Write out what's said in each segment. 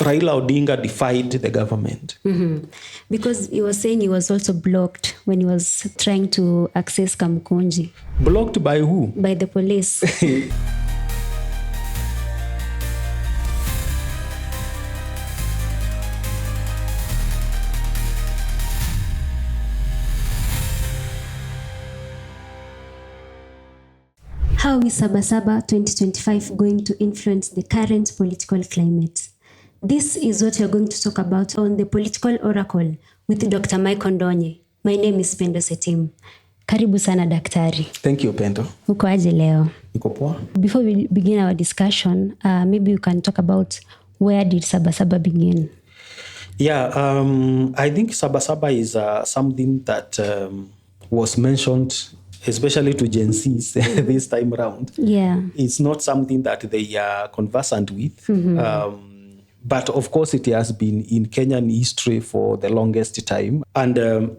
Raila Odinga defied the government. Because he was saying he was also blocked when he was trying to access Kamukunji. Blocked by who? By the police. How is Saba Saba 2025 going to influence the current political climate? This is what we are going to talk about on the Political Oracle with Dr. Mike Ondonye. My name is Pendo Setim. Karibu sana daktari. Thank you, Pendo. Uko aje leo? Niko poa. Before we begin our discussion, maybe you can talk about where did Saba Saba begin? Yeah, I think Saba Saba is something that was mentioned especially to Gen Zs this time around. Yeah. It's not something that they are conversant with. But of course, it has been in Kenyan history for the longest time. And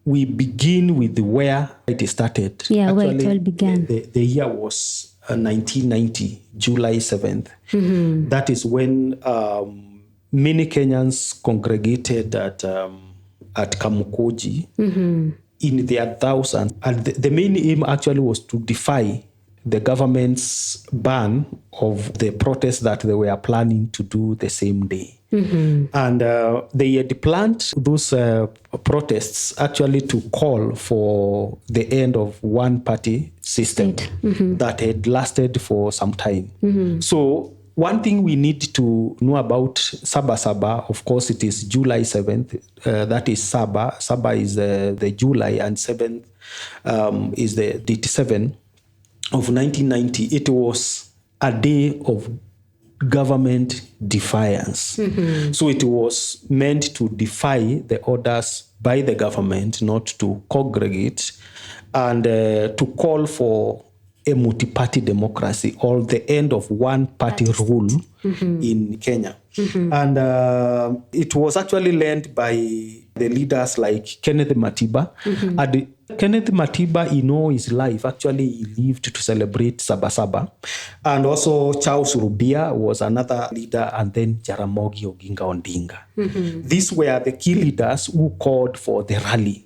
we begin with where it started. Yeah, actually, where it all began. The year was 1990, July 7th. That is when many Kenyans congregated at Kamukunji in their thousands. And the main aim actually was to defy the government's ban of the protests that they were planning to do the same day. And they had planned those protests actually to call for the end of one-party system that had lasted for some time. So one thing we need to know about Saba Saba, of course, it is July 7th. That is Saba. Saba is the July, and 7th is the date 7 of 1990. It was a day of government defiance. So it was meant to defy the orders by the government not to congregate and to call for a multi-party democracy or the end of one-party rule in Kenya. And it was actually led by the leaders like Kenneth Matiba. And Kenneth Matiba, in all his life, actually he lived to celebrate Saba Saba. And also Charles Rubia was another leader, and then Jaramogi Oginga Odinga. These were the key leaders who called for the rally.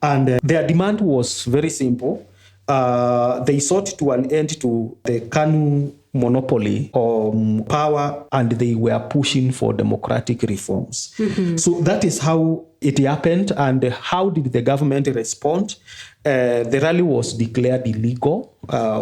And their demand was very simple. They sought to an end to the KANU monopoly of power, and they were pushing for democratic reforms. So that is how it happened. And how did the government respond? The rally was declared illegal,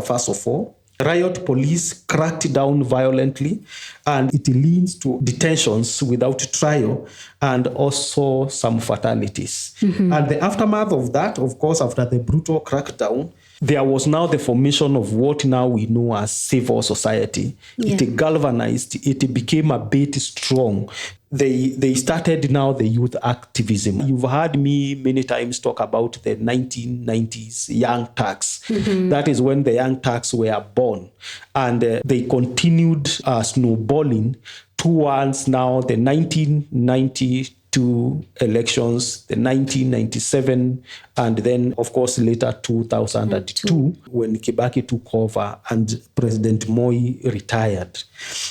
first of all. Riot police cracked down violently, and it leads to detentions without trial and also some fatalities. And the aftermath of that, of course, after the brutal crackdown, there was now the formation of what now we know as civil society. Yeah. It galvanized, it became a bit strong. They started now the youth activism. You've heard me many times talk about the 1990s Young Turks. That is when the Young Turks were born. And they continued snowballing towards now the 1992 elections, the 1997, and then, of course, later 2002, when Kibaki took over and President Moi retired.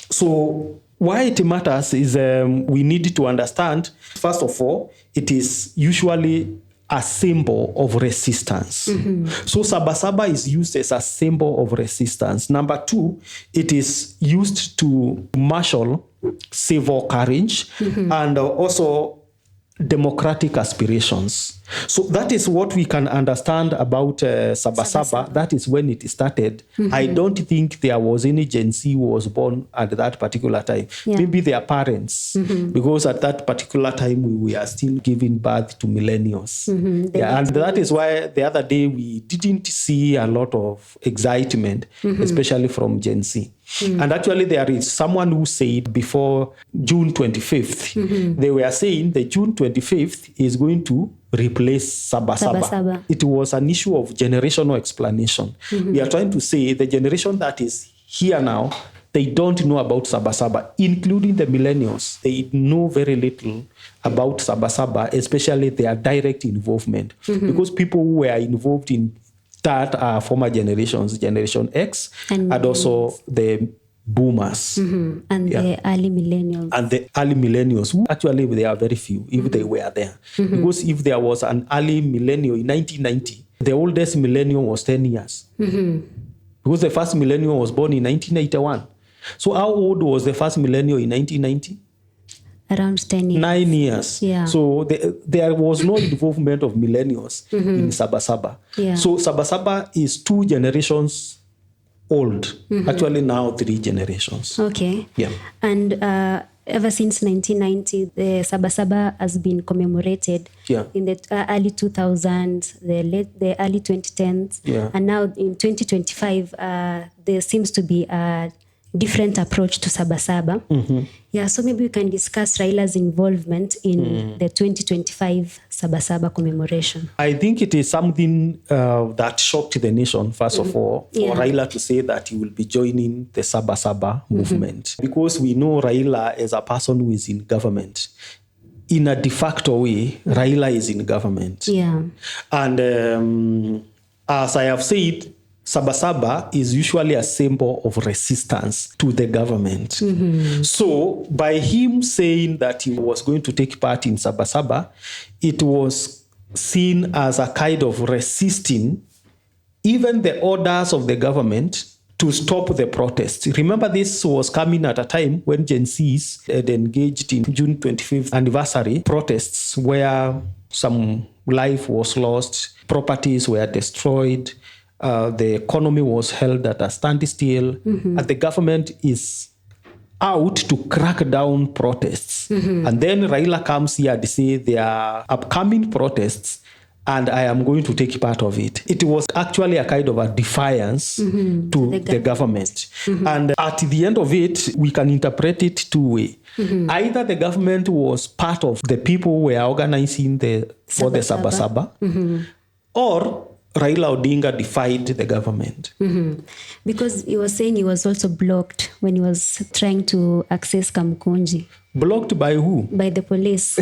So why it matters is we need to understand, first of all, it is usually a symbol of resistance. So Saba Saba is used as a symbol of resistance. Number two, it is used to marshal civil courage and also democratic aspirations. So that is what we can understand about Saba Saba. That is when it started. I don't think there was any Gen Z who was born at that particular time. Maybe their parents, because at that particular time we are still giving birth to millennials. And that is why the other day we didn't see a lot of excitement, especially from Gen Z. And actually there is someone who said before June 25th, they were saying the June 25th is going to replace Saba Saba. It was an issue of generational explanation. We are trying to say the generation that is here now, they don't know about Saba Saba, including the millennials. They know very little about Saba Saba, especially their direct involvement. Because people who were involved in that are former generations, Generation X, and also the And boomers. the early millennials. And the early millennials, who actually they are very few, if they were there. Because if there was an early millennial in 1990, the oldest millennium was 10 years. Because the first millennium was born in 1981. So how old was the first millennium in 1990? Around 10 years. 9 years. Yeah. So there was no involvement of millennials in Sabasaba. Yeah. So Sabasaba is 2 generations old. Actually now 3 generations. Okay. Yeah. And ever since 1990, the Sabasaba has been commemorated in the early 2000s, the early 2010s. Yeah. And now in 2025, there seems to be a different approach to Sabasaba. Yeah, so maybe we can discuss Raila's involvement in the 2025 Sabasaba commemoration. I think it is something that shocked the nation, first of all, for Raila to say that he will be joining the Saba Saba movement. Because we know Raila as a person who is in government. In a de facto way, Raila is in government. Yeah. And as I have said, Sabasaba is usually a symbol of resistance to the government. So by him saying that he was going to take part in Sabasaba, it was seen as a kind of resisting even the orders of the government to stop the protests. Remember, this was coming at a time when Gen Zs had engaged in June 25th anniversary protests where some life was lost, properties were destroyed, the economy was held at a standstill, and the government is out to crack down protests. And then Raila comes here to say there are upcoming protests and I am going to take part of it. It was actually a kind of a defiance to the government. And at the end of it, we can interpret it 2 ways. Either the government was part of the people who were organizing for the Sabasaba, or Raila Odinga defied the government. Because he was saying he was also blocked when he was trying to access Kamkunji. Blocked by who? By the police.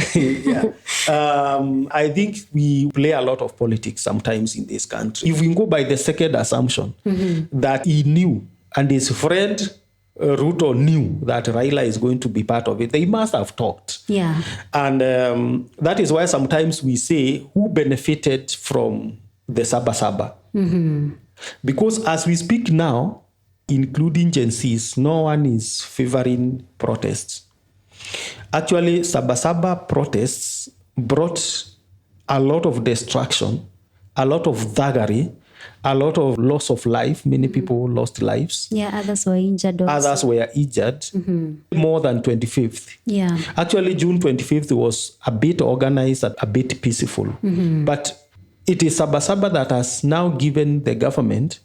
I think we play a lot of politics sometimes in this country. If we go by the second assumption that he knew and his friend Ruto knew that Raila is going to be part of it, they must have talked. Yeah. And that is why sometimes we say who benefited from the Saba Saba. Because as we speak now, including Gen Zs, no one is favoring protests. Actually, Saba Saba protests brought a lot of destruction, a lot of thuggery, a lot of loss of life. Many people lost lives. Yeah, others were injured also. Others were injured. More than 25th. Yeah. Actually, June 25th was a bit organized and a bit peaceful. But it is Sabasaba that has now given the government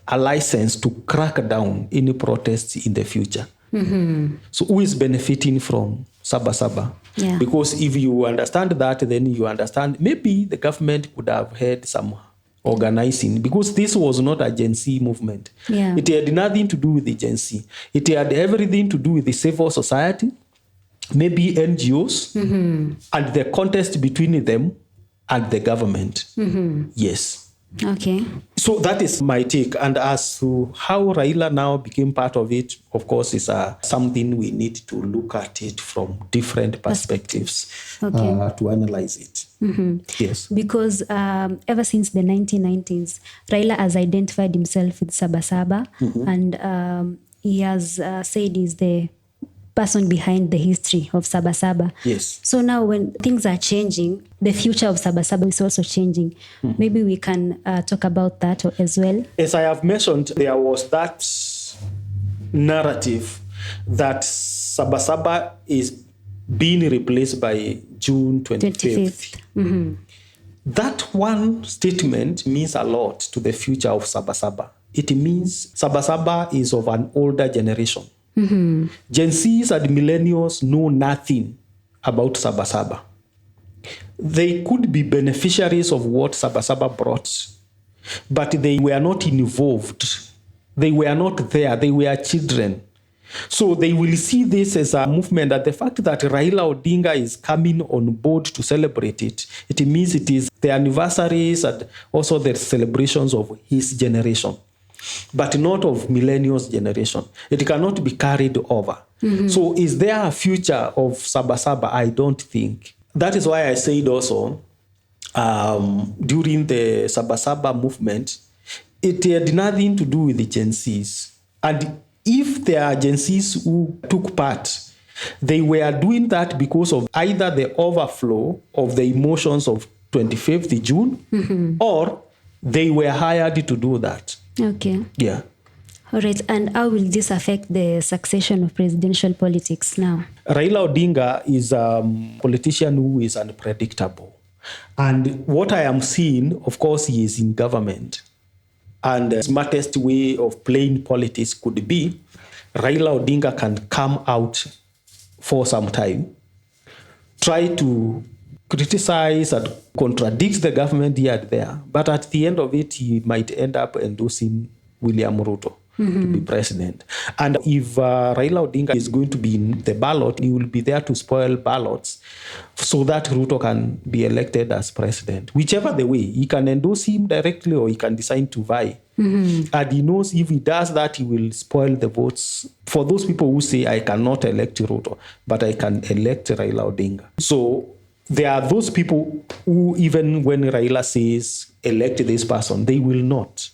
a license to crack down any protests in the future. So who is benefiting from Sabasaba? Yeah. Because if you understand that, then you understand maybe the government could have had some organizing, because this was not a Gen Z movement. Yeah. It had nothing to do with the Gen Z. It had everything to do with the civil society, maybe NGOs, and the contest between them and the government. Yes. Okay. So that is my take. And as to how Raila now became part of it, of course, is something we need to look at it from different perspectives to analyze it. Yes. Because ever since the 1990s, Raila has identified himself with Sabasaba, and he has said he's the person behind the history of Sabasaba. Yes. So now when things are changing, the future of Sabasaba is also changing. Maybe we can talk about that as well. As I have mentioned, there was that narrative that Sabasaba is being replaced by June 25th. That one statement means a lot to the future of Sabasaba. It means Sabasaba is of an older generation. Gen Zs and millennials know nothing about Sabasaba. They could be beneficiaries of what Sabasaba brought, but they were not involved. They were not there. They were children. So they will see this as a movement, that the fact that Raila Odinga is coming on board to celebrate it, it means it is the anniversaries and also the celebrations of his generation. but not of millennials generation. It cannot be carried over. So is there a future of Saba Saba? I don't think. That is why I said also, during the Sabasaba movement, it had nothing to do with the Gen Zs. And if there are Gen Zs who took part, they were doing that because of either the overflow of the emotions of 25th June, or they were hired to do that. Okay. Yeah. All right. And how will this affect the succession of presidential politics now? Raila Odinga is a politician who is unpredictable. And what I am seeing, of course, he is in government. And the smartest way of playing politics could be Raila Odinga can come out for some time, try to criticize and contradict the government here and there. But at the end of it, he might end up endorsing William Ruto to be president. And if Raila Odinga is going to be in the ballot, he will be there to spoil ballots so that Ruto can be elected as president. Whichever the way, he can endorse him directly or he can decide to vie. And he knows if he does that, he will spoil the votes for those people who say, I cannot elect Ruto, but I can elect Raila Odinga. So there are those people who, even when Raila says, elect this person, they will not.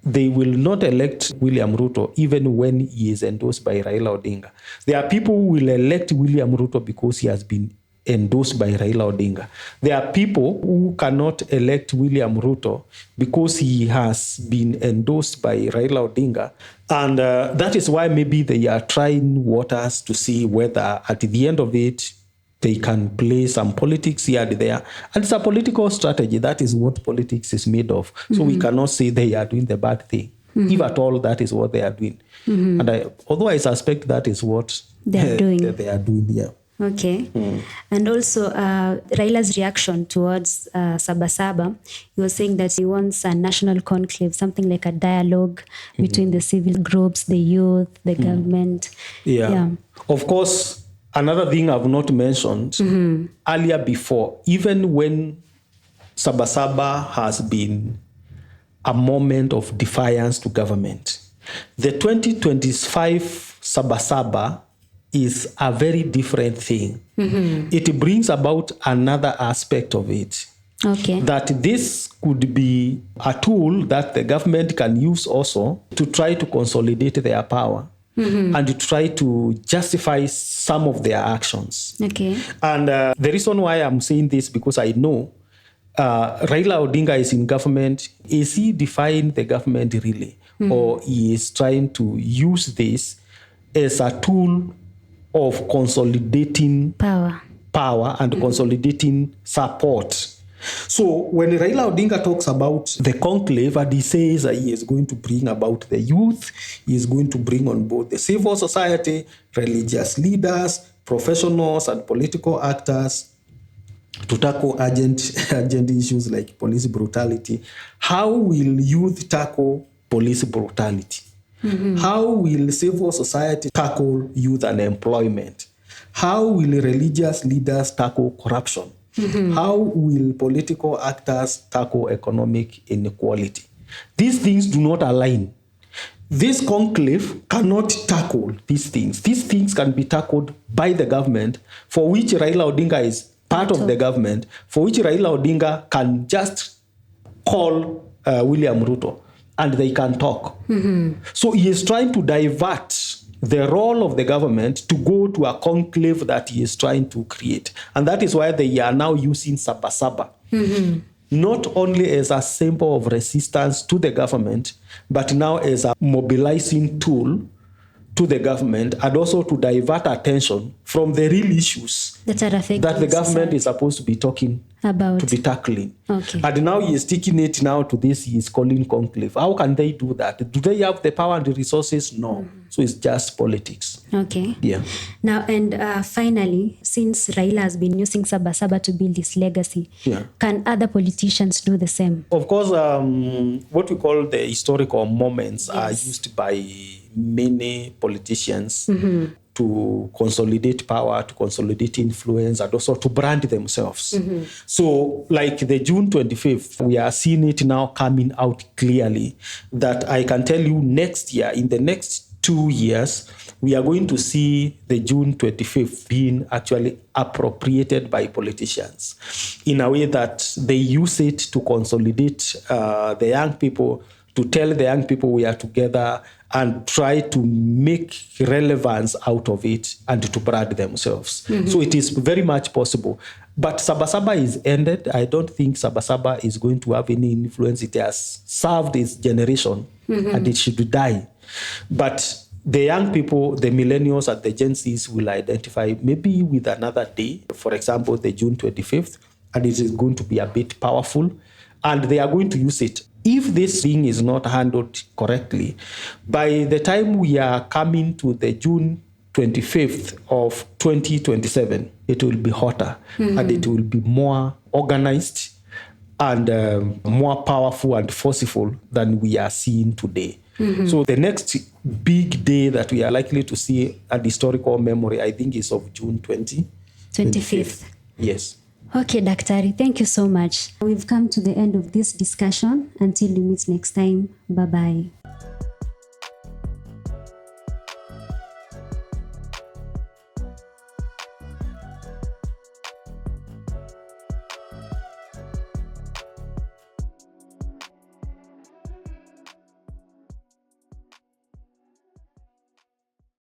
They will not elect William Ruto even when he is endorsed by Raila Odinga. There are people who will elect William Ruto because he has been endorsed by Raila Odinga. There are people who cannot elect William Ruto because he has been endorsed by Raila Odinga. And that is why maybe they are trying waters to see whether at the end of it, they can play some politics here and there. And it's a political strategy. That is what politics is made of. So we cannot say they are doing the bad thing. If at all, that is what they are doing. And although I suspect that is what they are doing. They are doing, yeah. Okay. And also Raila's reaction towards Saba Saba, he was saying that he wants a national conclave, something like a dialogue between the civil groups, the youth, the government. Yeah. Of course, another thing I've not mentioned earlier before, even when Saba Saba has been a moment of defiance to government, the 2025 Saba Saba is a very different thing. It brings about another aspect of it. Okay. That this could be a tool that the government can use also to try to consolidate their power. And to try to justify some of their actions. Okay. And the reason why I'm saying this, because I know Raila Odinga is in government. Is he defying the government really? Or he is trying to use this as a tool of consolidating power and consolidating support? So when Raila Odinga talks about the conclave and he says that he is going to bring about the youth, he is going to bring on board the civil society, religious leaders, professionals and political actors to tackle urgent issues like police brutality. How will youth tackle police brutality? How will civil society tackle youth unemployment? How will religious leaders tackle corruption? How will political actors tackle economic inequality? These things do not align. This conclave cannot tackle these things. These things can be tackled by the government, for which Raila Odinga is part of the government, for which Raila Odinga can just call William Ruto and they can talk. So he is trying to divert the role of the government to go to a conclave that he is trying to create. And that is why they are now using Saba Saba. Not only as a symbol of resistance to the government, but now as a mobilizing tool to the government, and also to divert attention from the real issues that the government is supposed to be talking about, to be tackling. Okay. And now he is taking it now to this, he is calling conclave. How can they do that? Do they have the power and the resources? No. So it's just politics. Okay. Yeah. Now, and finally, since Raila has been using Saba Saba to build his legacy, can other politicians do the same? Of course, what we call the historical moments are used by many politicians. to consolidate power, to consolidate influence, and also to brand themselves. So like the June 25th, we are seeing it now coming out clearly that I can tell you next year, in the next 2 years, we are going to see the June 25th being actually appropriated by politicians in a way that they use it to consolidate the young people, to tell the young people we are together and try to make relevance out of it and to brand themselves. So it is very much possible. But Sabasaba is ended. I don't think Sabasaba is going to have any influence. It has served its generation and it should die. But the young people, the millennials and the Gen Zs will identify maybe with another day, for example, the June 25th, and it is going to be a bit powerful, and they are going to use it. If this thing is not handled correctly, by the time we are coming to the June 25th of 2027, it will be hotter and it will be more organized and more powerful and forceful than we are seeing today. So the next big day that we are likely to see an historical memory, I think, is of June 25th. Yes. Okay, Daktari, thank you so much. We've come to the end of this discussion. Until we meet next time, bye-bye.